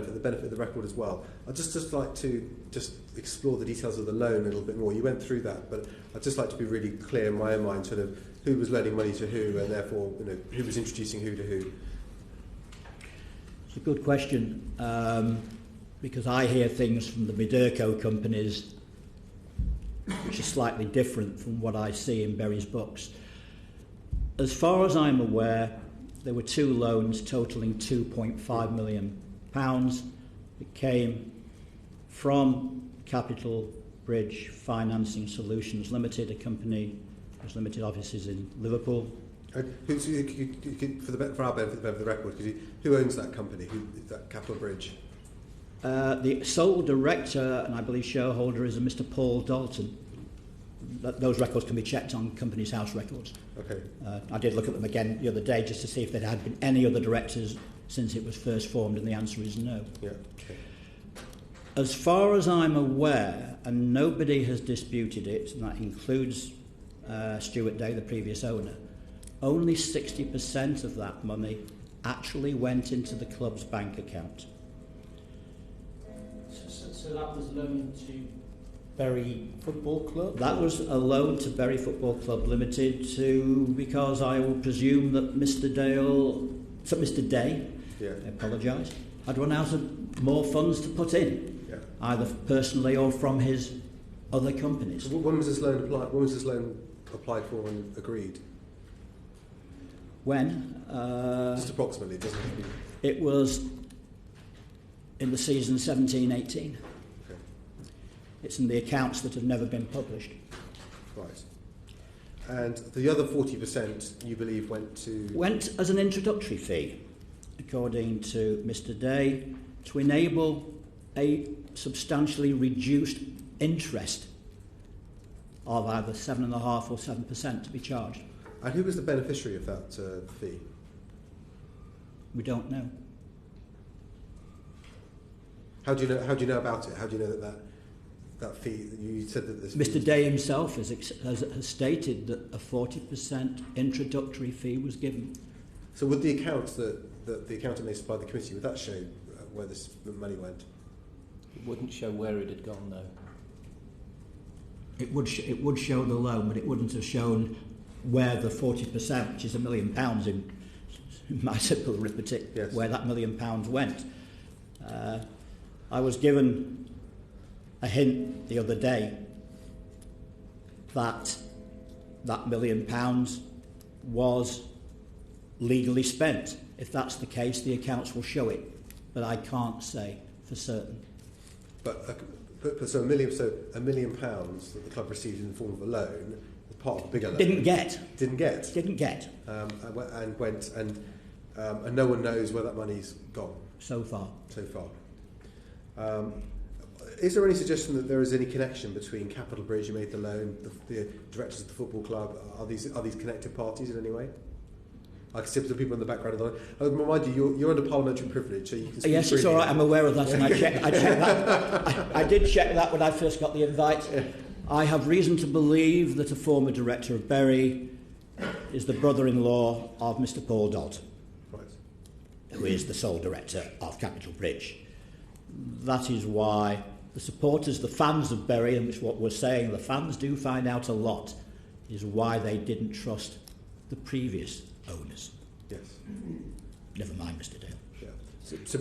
for the benefit of the record as well, I'd just like to explore the details of the loan a little bit more. You went through that, but I'd just like to be really clear in my own mind, sort of who was lending money to who, and therefore, who was introducing who to who. It's a good question, because I hear things from the Midurko companies which are slightly different from what I see in Berry's books. As far as I'm aware, there were two loans totalling £2.5 million. It came from Capital Bridge Financing Solutions Limited, a company with limited offices in Liverpool. For our benefit of the record, who owns that company? That Capital Bridge? The sole director and I believe shareholder is a Mr. Paul Dalton. Those records can be checked on Companies House records. Okay. I did look at them again the other day just to see if there had been any other directors since it was first formed, and the answer is no. Yeah. Okay. As far as I'm aware, and nobody has disputed it, and that includes Stuart Day, the previous owner, only 60% of that money actually went into the club's bank account. So that was loaned to Bury Football Club? That was a loan to Bury Football Club Limited because I will presume that Mr. Day, yeah. I apologise, had run out of more funds to put in, yeah. either personally or from his other companies. So when was this loan applied? When was this loan applied for and agreed? When? Just approximately, doesn't it? It was in the season 17-18. Okay. It's in the accounts that have never been published. Right. And the other 40% you believe went as an introductory fee, according to Mr. Day, to enable a substantially reduced interest of either 7.5% or 7% to be charged. And who was the beneficiary of that fee? We don't know. How do you know about it? How do you know that fee? You said that this. Mr. Day himself has stated that a 40% introductory fee was given. So would the accounts that the accountant may supply the committee, would that show where this money went? It wouldn't show where it had gone, though. It would show the loan, but it wouldn't have shown where the 40%, which is £1 million in my simple arithmetic, yes. Where that £1 million went. I was given a hint the other day that £1 million was legally spent. If that's the case, the accounts will show it, but I can't say for certain. But so £1 million that the club received in the form of a loan, was part of a bigger loan. Didn't get. And went and no one knows where that money's gone. So far. Is there any suggestion that there is any connection between Capital Bridge, who made the loan, the directors of the football club? Are these connected parties in any way? I can see the people in the background. I would remind you, you're under parliamentary privilege, so you can speak yes, freely. it's all right. I'm aware of that, and I checked that. I did check that when I first got the invite. Yeah. I have reason to believe that a former director of Bury is the brother-in-law of Mr. Paul Dalton, Right. who is the sole director of Capital Bridge. That is why the supporters, the fans of Bury, and which is what we're saying, the fans do find out a lot, is why they didn't trust the previous owners. Yes. Never mind Mr. Dale. Yeah. So